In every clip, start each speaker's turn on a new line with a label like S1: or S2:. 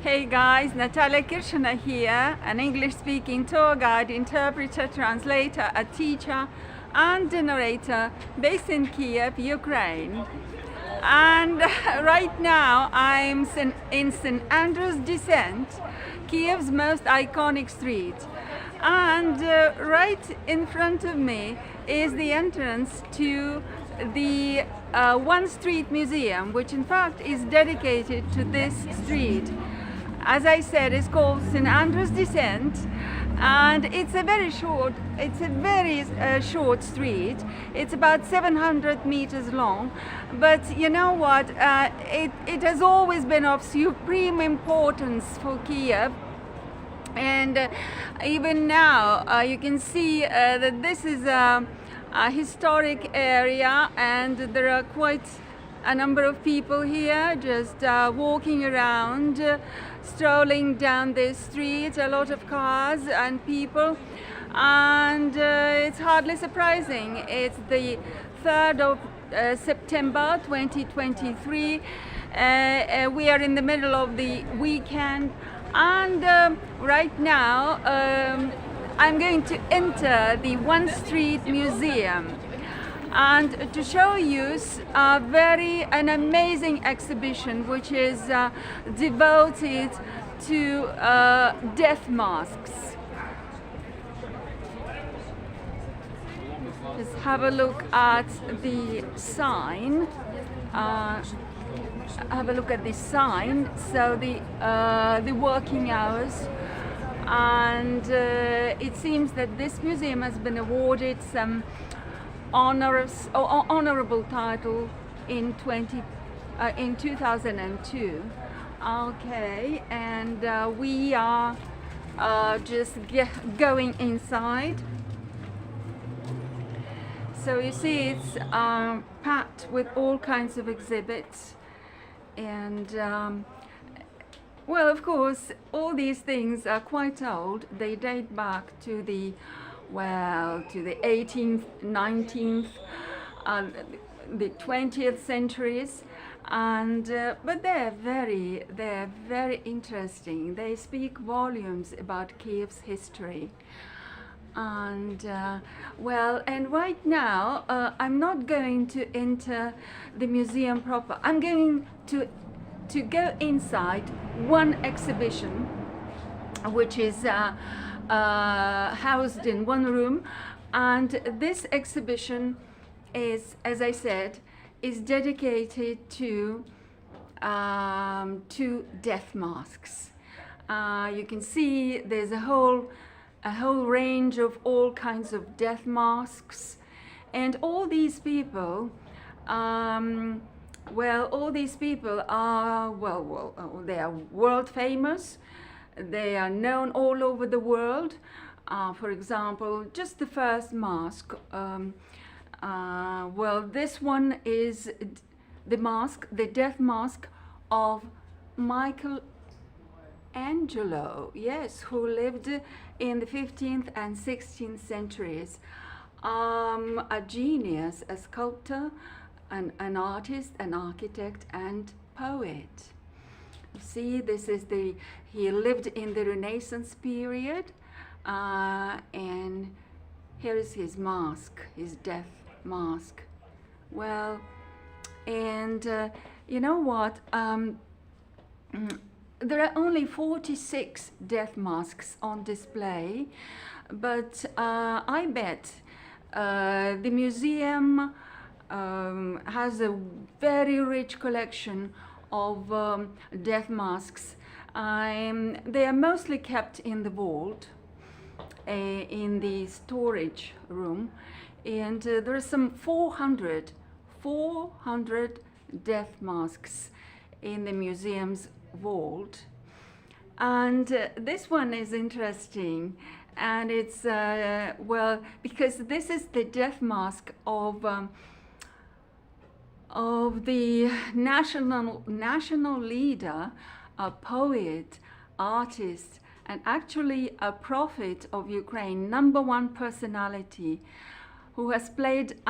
S1: Hey guys, Natalia here, an English-speaking tour guide, interpreter, translator, a teacher and a narrator based in Kiev, Ukraine. And right now I'm in St. Andrew's Descent, Kiev's most iconic street. And right in front of me is the entrance to the One Street Museum, which in fact is dedicated to this street. As I said, it's called St. Andrew's Descent, and it's a very short street. It's about 700 meters long, but you know what? It has always been of supreme importance for Kiev. And even now, you can see that this is a historic area, and there are quite a number of people here just walking around, strolling down this street, a lot of cars and people, and it's hardly surprising. It's the 3rd of September 2023. We are in the middle of the weekend, and right now I'm going to enter the One Street Museum and to show you an amazing exhibition which is devoted to death masks. Just have a look at the sign. Have a look at this sign. So the working hours, and it seems that this museum has been awarded some honorable title in 2002. Okay, and we are just going inside. So you see, it's packed with all kinds of exhibits, and well, of course, all these things are quite old. They date back to the 18th, 19th, the 20th centuries, and but they're very interesting. They speak volumes about Kiev's history. And and right now I'm not going to enter the museum proper. I'm going to go inside one exhibition, which is housed in one room, and this exhibition is, as I said, is dedicated to death masks. You can see there's a whole range of all kinds of death masks, and all these people all these people are they are world famous. They are known all over the world. For example, just the first mask. This one is the death mask of Michelangelo, yes, who lived in the 15th and 16th centuries. A genius, a sculptor, an artist, an architect, and poet. See, he lived in the Renaissance period, and here is his mask, his death mask. Well, and you know what? There are only 46 death masks on display, but I bet the museum has a very rich collection of death masks. They are mostly kept in the vault, in the storage room, and there are some 400 death masks in the museum's vault. And this one is interesting, and it's because this is the death mask of the national leader, a poet, artist, and actually a prophet of Ukraine, #1 personality, who has played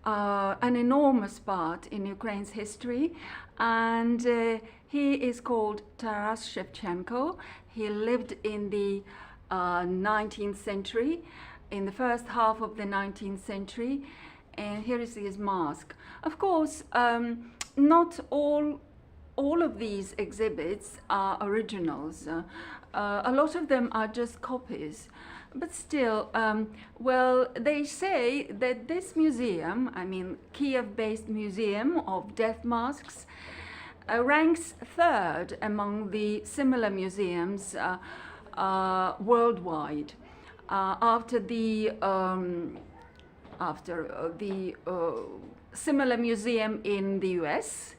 S1: an enormous part in Ukraine's history, and he is called Taras Shevchenko. He lived in the 19th century, in the first half of the 19th century, and here is his mask. Of course, not all of these exhibits are originals. A lot of them are just copies. But still, well, they say that this museum, I mean, Kiev-based museum of death masks, ranks third among the similar museums worldwide, after the similar museum in the US,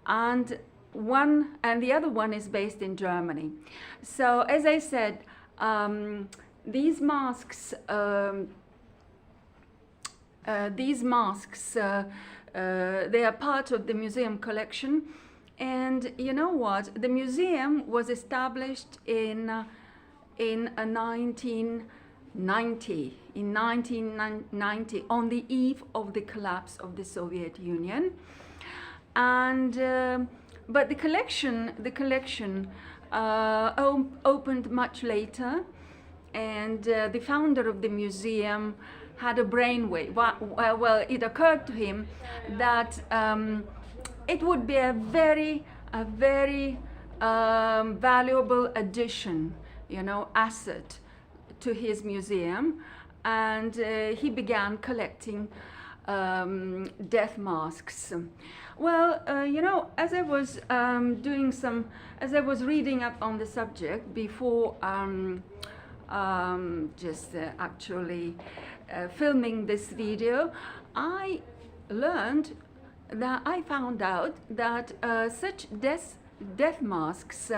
S1: and the other one is based in Germany. So, as I said, these masks, they are part of the museum collection. And you know what? The museum was established in 1990, on the eve of the collapse of the Soviet Union. And but the collection opened much later. And the founder of the museum had a brainwave. Well, it occurred to him that it would be a very valuable addition, you know, asset to his museum, and he began collecting death masks. Well, you know, as I was reading up on the subject before actually filming this video, I found out that such death masks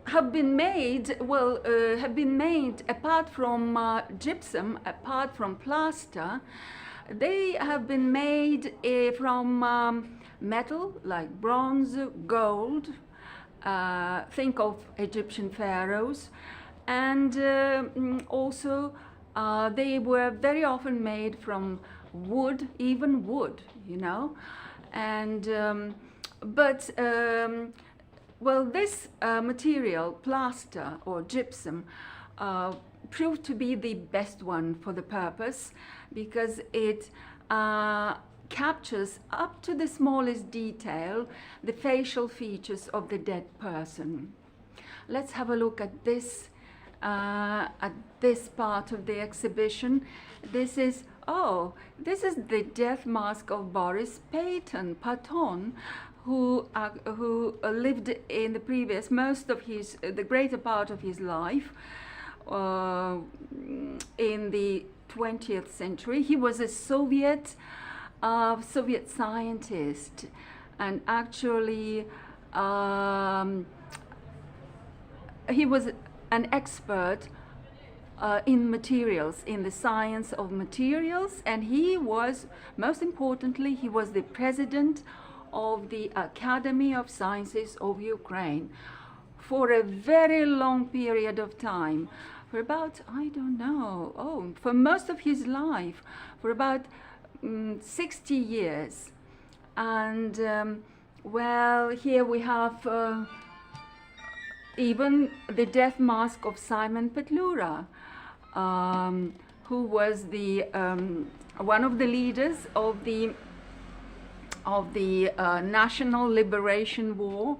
S1: have been made apart from gypsum, apart from plaster. They have been made from metal like bronze, gold. Think of Egyptian pharaohs, and also they were very often made from wood, even wood, you know. And well, this material, plaster or gypsum, proved to be the best one for the purpose, because it captures up to the smallest detail the facial features of the dead person. Let's have a look at this part of the exhibition. This is the death mask of Boris Patton, who lived in the the greater part of his life in the 20th century. He was a Soviet scientist, and actually he was an expert in materials, in the science of materials, and he was, most importantly, he was the president of the Academy of Sciences of Ukraine for a very long period of time, for about, I don't know, for most of his life, for about 60 years. And well, here we have even the death mask of Simon Petlura, who was the one of the leaders of the National Liberation War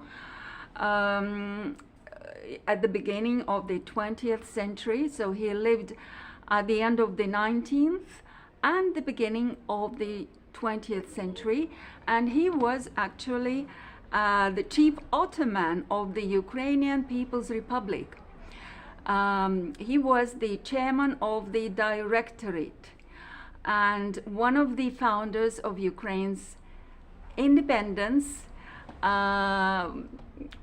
S1: at the beginning of the 20th century. So he lived at the end of the 19th and the beginning of the 20th century, and he was actually the chief Ottoman of the Ukrainian People's Republic. He was the chairman of the Directorate and one of the founders of Ukraine's independence.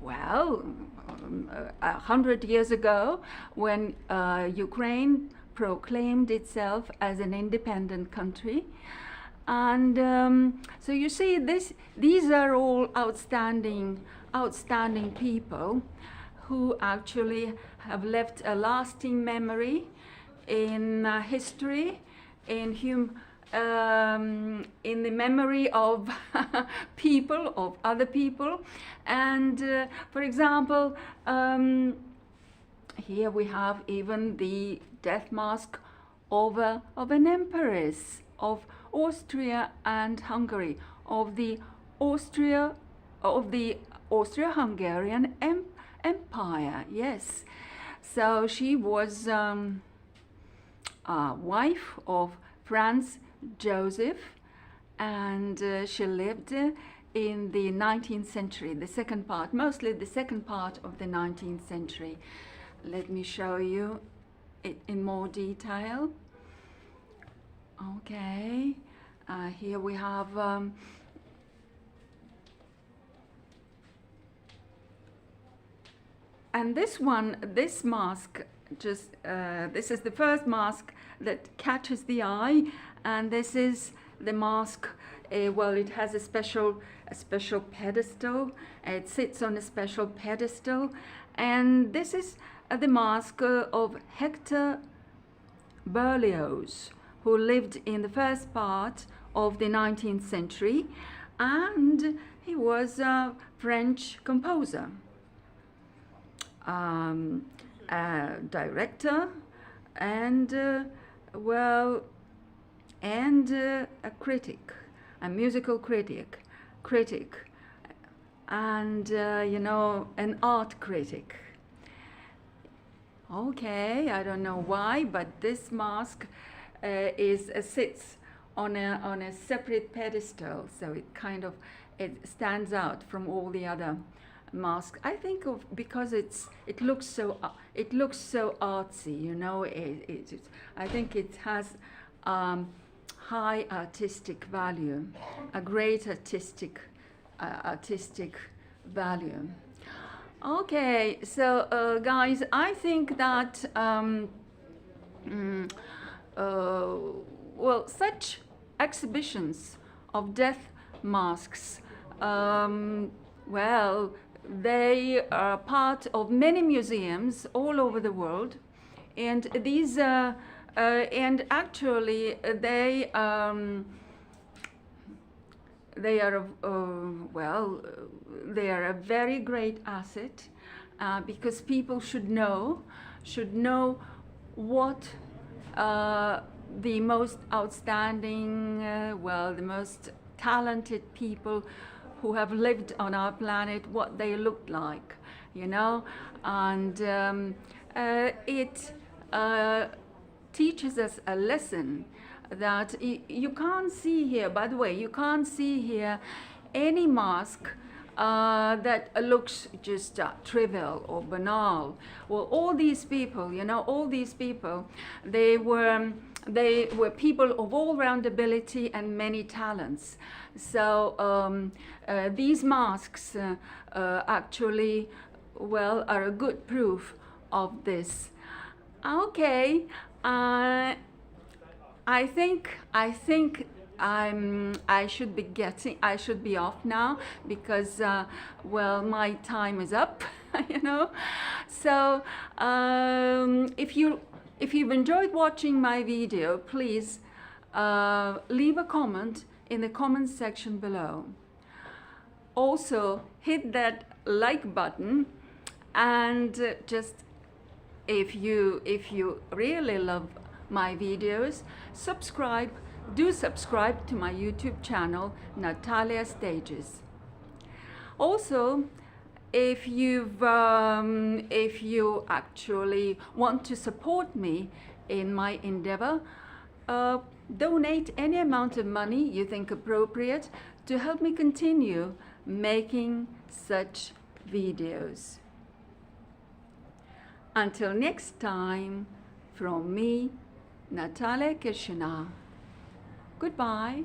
S1: Well, 100 years ago, when Ukraine proclaimed itself as an independent country. And so you see, these are all outstanding people who actually have left a lasting memory in history in in the memory of people, of other people. And for example, here we have even the death mask of an empress of Austria and Hungary, of the Austria-Hungarian Empire. Yes, so she was wife of Franz Joseph, and she lived in the 19th century, the second part, mostly the second part of the 19th century. Let me show you it in more detail. Okay, here we have and this mask, just this is the first mask that catches the eye, and this is the mask. Well, it has a special pedestal. It sits on a special pedestal, and this is the mask of Hector Berlioz, who lived in the first part of the 19th century, and he was a French composer, a director, and well, and a critic, a musical critic, and you know, an art critic. Okay, I don't know why, but this mask sits on a separate pedestal, so it stands out from all the other masks. I think because it looks so artsy, you know. I think it has high artistic value, a great artistic value. Okay, so guys, I think that well, such exhibitions of death masks, well, they are part of many museums all over the world, and these and actually they are well, they are a very great asset, because people should know what the most outstanding, well, the most talented people who have lived on our planet, what they looked like, you know. And it teaches us a lesson that you can't see here, by the way, you can't see here any mask that looks just trivial or banal. Well, all these people, you know, all these people, they were people of all-round ability and many talents. So these masks actually, well, are a good proof of this. Okay, I think I should be off now, because well, my time is up, you know. So if you've enjoyed watching my video, please leave a comment in the comment section below. Also, hit that like button, and just if you really love my videos, do subscribe to my YouTube channel, Natalia Stages. Also, if you actually want to support me in my endeavor, donate any amount of money you think appropriate to help me continue making such videos. Until next time, from me, Natalia Kirshina. Goodbye.